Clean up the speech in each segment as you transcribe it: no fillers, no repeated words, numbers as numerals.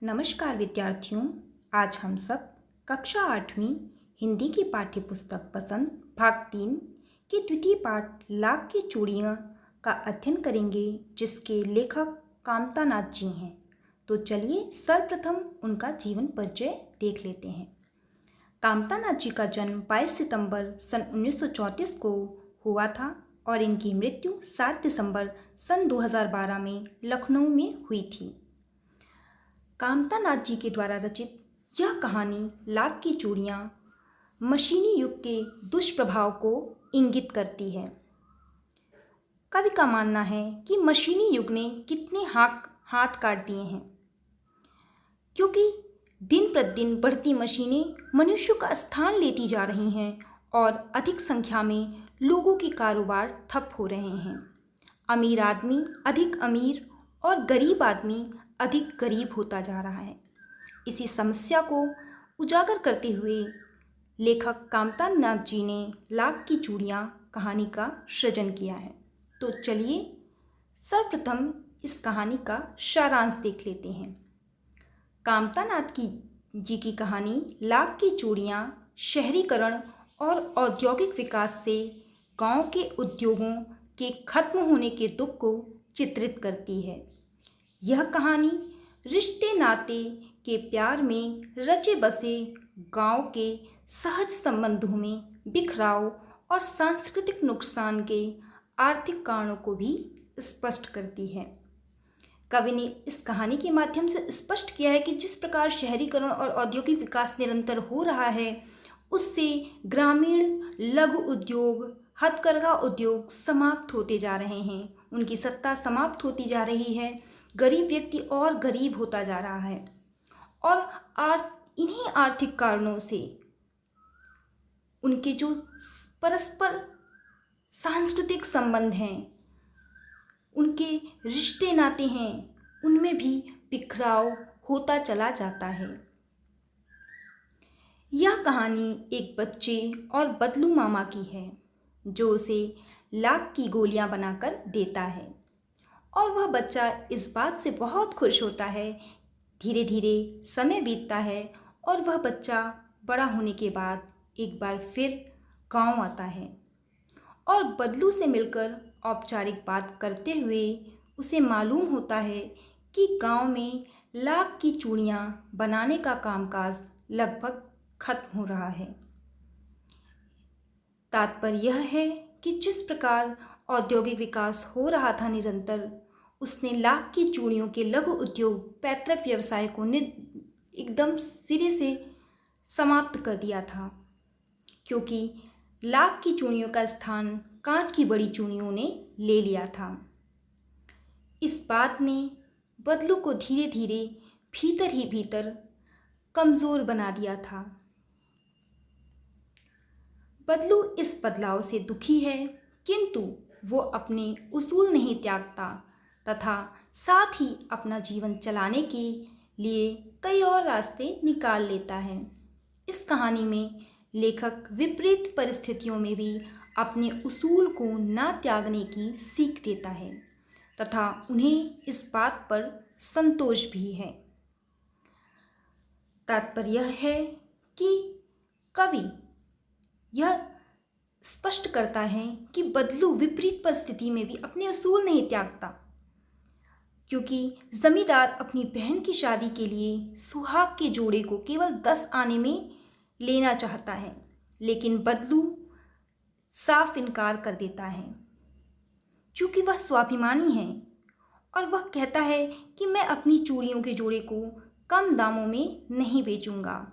नमस्कार विद्यार्थियों। आज हम सब कक्षा 8वीं हिंदी की पाठ्य पुस्तक पसंद भाग 3 के द्वितीय पाठ लाख की चूड़ियाँ का अध्ययन करेंगे, जिसके लेखक कामता नाथ जी हैं। तो चलिए सर्वप्रथम उनका जीवन परिचय देख लेते हैं। कामता नाथ जी का जन्म 22 सितंबर सन 1934 को हुआ था और इनकी मृत्यु 7 दिसंबर सन 2012 में लखनऊ में हुई थी। कामता नाथ जी के द्वारा रचित यह कहानी लाख की चूड़ियाँ मशीनी युग के दुष्प्रभाव को इंगित करती है। कवि का मानना है कि मशीनी युग ने कितने हाथ काट दिए हैं, क्योंकि दिन प्रतिदिन बढ़ती मशीनें मनुष्य का स्थान लेती जा रही हैं और अधिक संख्या में लोगों के कारोबार ठप हो रहे हैं। अमीर आदमी अधिक अमीर और गरीब आदमी अधिक गरीब होता जा रहा है। इसी समस्या को उजागर करते हुए लेखक कामता नाथ जी ने लाख की चूड़ियाँ कहानी का सृजन किया है। तो चलिए सर्वप्रथम इस कहानी का सारांश देख लेते हैं। कामता नाथ जी की कहानी लाख की चूड़ियाँ शहरीकरण और औद्योगिक विकास से गांव के उद्योगों के खत्म होने के दुख को चित्रित करती है। यह कहानी रिश्ते नाते के प्यार में रचे बसे गांव के सहज संबंधों में बिखराव और सांस्कृतिक नुकसान के आर्थिक कारणों को भी स्पष्ट करती है। कवि ने इस कहानी के माध्यम से स्पष्ट किया है कि जिस प्रकार शहरीकरण और औद्योगिक विकास निरंतर हो रहा है, उससे ग्रामीण लघु उद्योग, हथकरघा उद्योग समाप्त होते जा रहे हैं, उनकी सत्ता समाप्त होती जा रही है। गरीब व्यक्ति और गरीब होता जा रहा है और इन्हीं आर्थिक कारणों से उनके जो परस्पर सांस्कृतिक संबंध हैं, उनके रिश्ते नाते हैं, उनमें भी बिखराव होता चला जाता है। यह कहानी एक बच्चे और बदलू मामा की है, जो उसे लाख की गोलियां बनाकर देता है और वह बच्चा इस बात से बहुत खुश होता है। धीरे धीरे समय बीतता है और वह बच्चा बड़ा होने के बाद एक बार फिर गांव आता है और बदलू से मिलकर औपचारिक बात करते हुए उसे मालूम होता है कि गांव में लाख की चूड़ियाँ बनाने का कामकाज लगभग खत्म हो रहा है। तात्पर्य यह है कि जिस प्रकार औद्योगिक विकास हो रहा था निरंतर, उसने लाख की चूड़ियों के लघु उद्योग पैतृक व्यवसाय को एकदम सिरे से समाप्त कर दिया था, क्योंकि लाख की चूड़ियों का स्थान कांच की बड़ी चूड़ियों ने ले लिया था। इस बात ने बदलू को धीरे धीरे भीतर ही भीतर कमज़ोर बना दिया था। बदलू इस बदलाव से दुखी है, किंतु वो अपने उसूल नहीं त्यागता तथा साथ ही अपना जीवन चलाने के लिए कई और रास्ते निकाल लेता है। इस कहानी में लेखक विपरीत परिस्थितियों में भी अपने उसूल को ना त्यागने की सीख देता है तथा उन्हें इस बात पर संतोष भी है। तात्पर्य यह है कि कवि यह स्पष्ट करता है कि बदलू विपरीत परिस्थिति में भी अपने उसूल नहीं त्यागता, क्योंकि जमींदार अपनी बहन की शादी के लिए सुहाग के जोड़े को केवल 10 आने में लेना चाहता है, लेकिन बदलू साफ इनकार कर देता है, क्योंकि वह स्वाभिमानी है और वह कहता है कि मैं अपनी चूड़ियों के जोड़े को कम दामों में नहीं बेचूंगा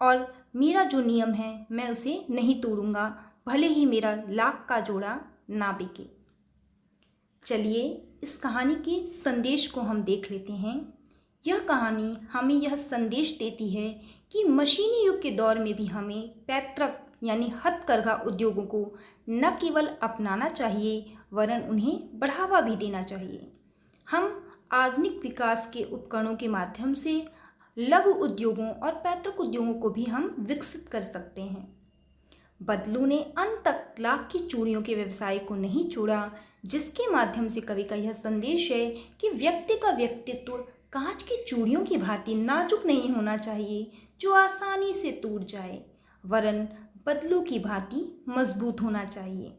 और मेरा जो नियम है मैं उसे नहीं तोड़ूंगा, भले ही मेरा लाख का जोड़ा ना बिके। चलिए इस कहानी के संदेश को हम देख लेते हैं। यह कहानी हमें यह संदेश देती है कि मशीनी युग के दौर में भी हमें पैतृक यानी हथकरघा उद्योगों को न केवल अपनाना चाहिए, वरन उन्हें बढ़ावा भी देना चाहिए। हम आधुनिक विकास के उपकरणों के माध्यम से लघु उद्योगों और पैतृक उद्योगों को भी हम विकसित कर सकते हैं। बदलू ने अंत तक लाख की चूड़ियों के व्यवसाय को नहीं छोड़ा, जिसके माध्यम से कवि का यह संदेश है कि व्यक्ति का व्यक्तित्व कांच की चूड़ियों की भांति नाजुक नहीं होना चाहिए जो आसानी से टूट जाए, वरन बदलू की भांति मजबूत होना चाहिए।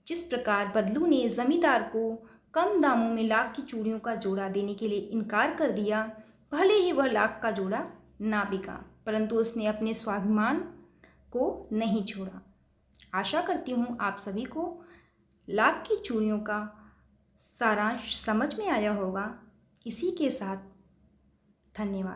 जिस प्रकार बदलू ने जमींदार को कम दामों में लाख की चूड़ियों का जोड़ा देने के लिए इनकार कर दिया, भले ही वह लाख का जोड़ा ना बिका, परंतु उसने अपने स्वाभिमान को नहीं छोड़ा। आशा करती हूँ आप सभी को लाख की चूड़ियों का सारांश समझ में आया होगा। इसी के साथ धन्यवाद।